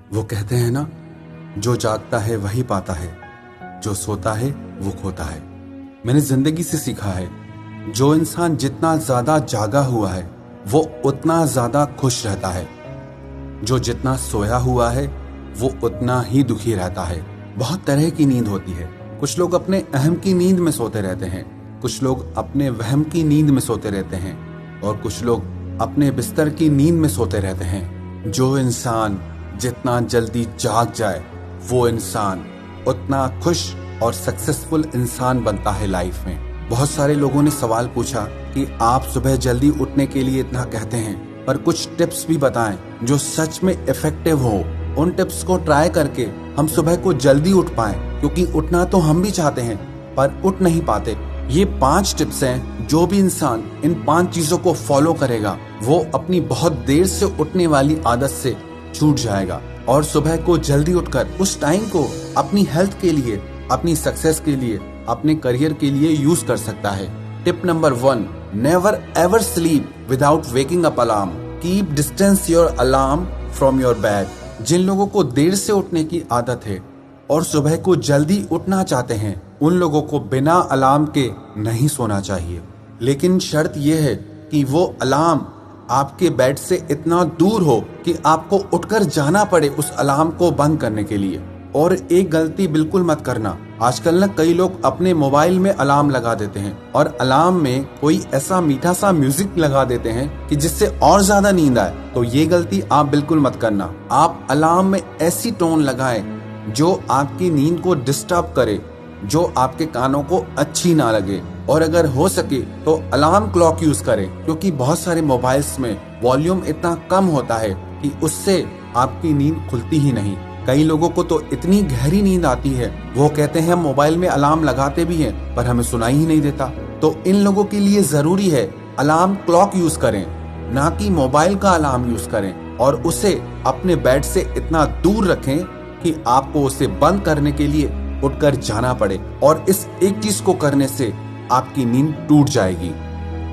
वो कहते हैं ना, जो जागता है वही पाता है, जो सोता है वो खोता है। मैंने जिंदगी से सीखा है, जो इंसान जितना ज्यादा जागा हुआ है वो उतना ज्यादा खुश रहता है। जो जितना सोया हुआ है वो उतना ही दुखी रहता है। बहुत तरह की नींद होती है। कुछ लोग अपने अहम की नींद में सोते रहते हैं, कुछ लोग अपने वहम की नींद में सोते रहते हैं, और कुछ लोग अपने बिस्तर की नींद में सोते रहते हैं। जो इंसान जितना जल्दी जाग जाए वो इंसान उतना खुश और सक्सेसफुल इंसान बनता है लाइफ में। बहुत सारे लोगों ने सवाल पूछा कि आप सुबह जल्दी उठने के लिए इतना कहते हैं, पर कुछ टिप्स भी बताएं जो सच में इफेक्टिव हो। उन टिप्स को ट्राई करके हम सुबह को जल्दी उठ पाएं, क्योंकि उठना तो हम भी चाहते हैं पर उठ नहीं पाते। ये 5 टिप्स हैं, जो भी इंसान इन 5 चीजों को फॉलो करेगा वो अपनी बहुत देर से उठने वाली आदत से छूट जाएगा और सुबह को जल्दी उठकर उस टाइम को अपनी हेल्थ के लिए, अपनी सक्सेस के लिए, अपने करियर के लिए यूज कर सकता है। Tip number 1, never ever sleep without waking up alarm. Keep distance your alarm from your bed. जिन लोगों को देर से उठने की आदत है और सुबह को जल्दी उठना चाहते हैं, उन लोगों को बिना अलार्म के नहीं सोना चाहिए। लेकिन शर्त यह है कि वो अलार्म आपके बेड से इतना दूर हो कि आपको उठकर जाना पड़े उस अलार्म को बंद करने के लिए। और एक गलती बिल्कुल मत करना, आजकल ना कई लोग अपने मोबाइल में अलार्म लगा देते हैं और अलार्म में कोई ऐसा मीठा सा म्यूजिक लगा देते हैं कि जिससे और ज्यादा नींद आए। तो ये गलती आप बिल्कुल मत करना। आप अलार्म में ऐसी टोन लगाएं जो आपकी नींद को डिस्टर्ब करे, जो आपके कानों को अच्छी ना लगे। और अगर हो सके तो अलार्म क्लॉक यूज करें, क्योंकि बहुत सारे मोबाइल्स में वॉल्यूम इतना कम होता है कि उससे आपकी नींद खुलती ही नहीं। कई लोगों को तो इतनी गहरी नींद आती है, वो कहते हैं हम मोबाइल में अलार्म लगाते भी हैं पर हमें सुनाई ही नहीं देता। तो इन लोगों के लिए जरूरी है अलार्म क्लॉक यूज करें, ना कि मोबाइल का अलार्म यूज करें, और उसे अपने बेड से इतना दूर रखें कि आपको उसे बंद करने के लिए उठकर जाना पड़े। और इस एक चीज को करने से आपकी नींद टूट जाएगी।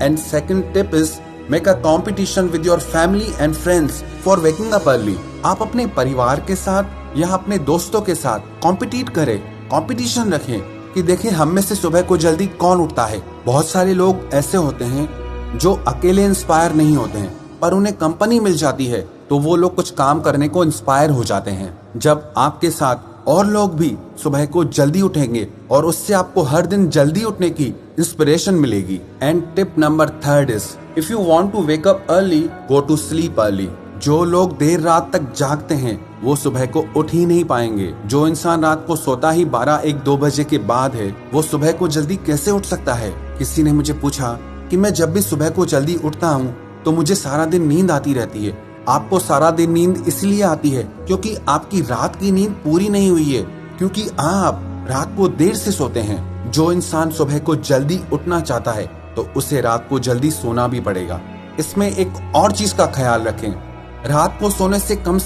And second tip is make a competition with your family and friends for waking up early. आप अपने परिवार के साथ या अपने दोस्तों के साथ कॉम्पिटिट करें, कंपटीशन रखें कि देखें हम में से सुबह को जल्दी कौन उठता है। बहुत सारे लोग ऐसे होते हैं जो अकेले इंस्पायर नहीं होते हैं, पर उन्हें कंपनी मिल जाती है तो वो लोग कुछ काम करने को इंस्पायर हो जाते हैं। जब आपके साथ और लोग भी सुबह को जल्दी उठेंगे और उससे आपको हर दिन जल्दी उठने की इंस्पिरेशन मिलेगी। And tip number 3 is if you want to wake up early go to sleep early. जो लोग देर रात तक जागते हैं वो सुबह को उठ ही नहीं पाएंगे। जो इंसान रात को सोता ही 12, 1, 2 बजे के बाद है, वो सुबह को जल्दी कैसे उठ सकता है। किसी ने मुझे पूछा कि मैं जब भी सुबह को जल्दी उठता हूँ तो मुझे सारा दिन नींद आती रहती है। आपको सारा दिन नींद इसलिए आती है क्योंकि आपकी रात की नींद पूरी नहीं हुई है, क्योंकि आप रात को देर से सोते हैं। जो इंसान सुबह को जल्दी उठना चाहता है तो उसे रात को जल्दी सोना भी पड़ेगा। इसमें एक और चीज का ख्याल रखें, रात को सोने से कम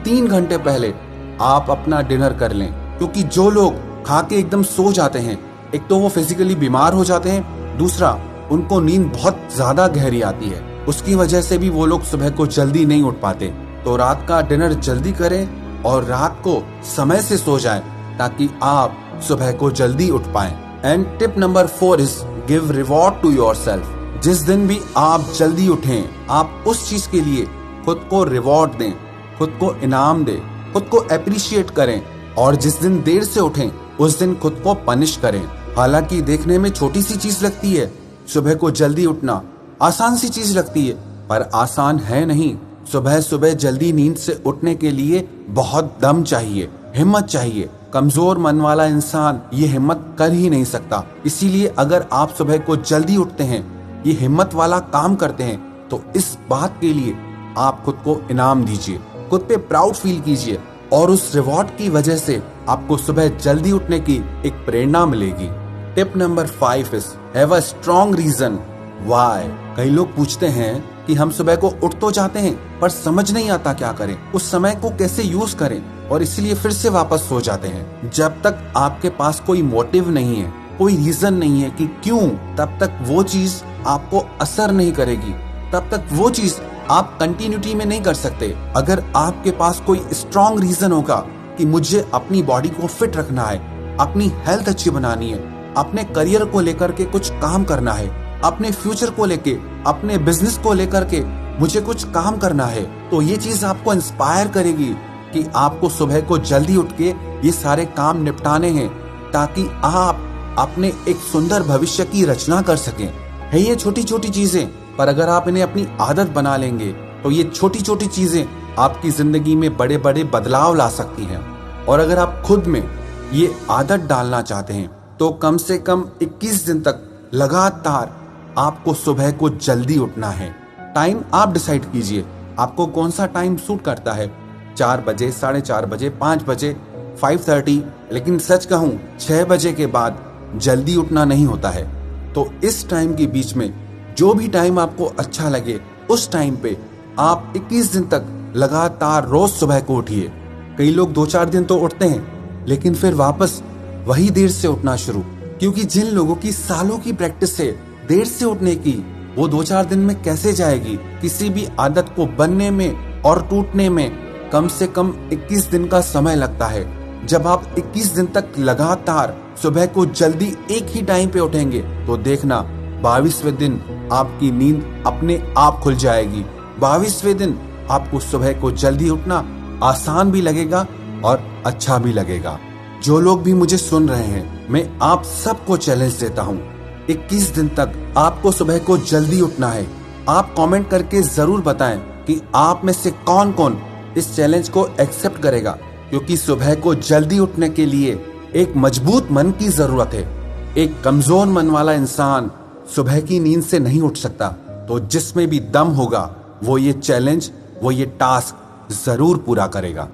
3 घंटे पहले आप अपना डिनर कर लें, क्योंकि जो लोग खा के एकदम सो जाते हैं, एक तो वो फिजिकली बीमार हो जाते हैं, दूसरा उनको नींद बहुत ज्यादा गहरी आती है। उसकी वजह से भी वो लोग सुबह को जल्दी नहीं उठ पाते। तो रात का डिनर जल्दी करें और रात को समय से सो जाएं, ताकि आप सुबह को जल्दी उठ पाएं। And tip number 4 is give reward to yourself. जिस दिन भी आप जल्दी उठें, आप उस चीज के लिए खुद को रिवॉर्ड दें, खुद को इनाम दें, खुद को अप्रिशिएट करें। और जिस दिन देर से उठें उस दिन खुद को पनिश करें। हालांकि देखने में छोटी सी चीज लगती है, सुबह को जल्दी उठना आसान सी चीज लगती है, पर आसान है नहीं। सुबह सुबह जल्दी नींद से उठने के लिए बहुत दम चाहिए, हिम्मत चाहिए। कमजोर मन वाला इंसान ये हिम्मत कर ही नहीं सकता। इसीलिए अगर आप सुबह को जल्दी उठते हैं, ये हिम्मत वाला काम करते हैं, तो इस बात के लिए आप खुद को इनाम दीजिए, खुद पे प्राउड फील कीजिए, और उस रिवॉर्ड की वजह से आपको सुबह जल्दी उठने की एक प्रेरणा मिलेगी। Tip number 5 is have a strong reason why. कई लोग पूछते हैं कि हम सुबह को उठ तो जाते हैं पर समझ नहीं आता क्या करें, उस समय को कैसे यूज करें, और इसलिए फिर से वापस सो जाते हैं। जब तक आपके पास कोई मोटिव नहीं है, कोई रीजन नहीं है कि क्यों, तब तक वो चीज आपको असर नहीं करेगी, तब तक वो चीज आप कंटिन्यूटी में नहीं कर सकते। अगर आपके पास कोई स्ट्रॉन्ग रीजन होगा कि मुझे अपनी बॉडी को फिट रखना है, अपनी हेल्थ अच्छी बनानी है, अपने करियर को लेकर के कुछ काम करना है, अपने फ्यूचर को लेके, अपने बिजनेस को लेकर के मुझे कुछ काम करना है, तो ये चीज आपको इंस्पायर करेगी कि आपको सुबह को जल्दी उठ के ये सारे काम निपटाने हैं, ताकि आप अपने एक सुंदर भविष्य की रचना कर सकें। है ये छोटी छोटी चीजें, पर अगर आप इन्हें अपनी आदत बना लेंगे तो ये छोटी छोटी चीजें आपकी जिंदगी में बड़े बड़े बदलाव ला सकती हैं। और अगर आप खुद में ये आदत डालना चाहते हैं तो कम से कम 21 दिन तक लगातार आपको सुबह को जल्दी उठना है। टाइम आप डिसाइड कीजिए, आपको कौन सा टाइम सूट करता है, 4 बजे, 4:30 बजे, 5 बजे, 5:30। लेकिन सच कहूं 6 बजे के बाद जल्दी उठना नहीं होता है। तो इस टाइम के बीच में जो भी टाइम आपको अच्छा लगे उस टाइम पे आप 21 दिन तक लगातार रोज सुबह को उठिए। कई लोग 2-4 दिन तो उठते हैं लेकिन फिर वापस वही देर से उठना शुरू, क्योंकि जिन लोगों की सालों की प्रैक्टिस है देर से उठने की, वो 2-4 दिन में कैसे जाएगी। किसी भी आदत को बनने में और टूटने में कम से कम 21 दिन का समय लगता है। जब आप 21 दिन तक लगातार सुबह को जल्दी एक ही टाइम पे उठेंगे तो देखना 22वें दिन आपकी नींद अपने आप खुल जाएगी। 22वें दिन आपको सुबह को जल्दी उठना आसान भी लगेगा और अच्छा भी लगेगा। जो लोग भी मुझे सुन रहे हैं, मैं आप सबको चैलेंज देता हूँ, 21 दिन तक आपको सुबह को जल्दी उठना है। आप कमेंट करके जरूर बताएं कि आप में से कौन कौन इस चैलेंज को एक्सेप्ट करेगा, क्योंकि सुबह को जल्दी उठने के लिए एक मजबूत मन की जरूरत है। एक कमजोर मन वाला इंसान सुबह की नींद से नहीं उठ सकता। तो जिसमें भी दम होगा वो ये चैलेंज, वो ये टास्क जरूर पूरा करेगा।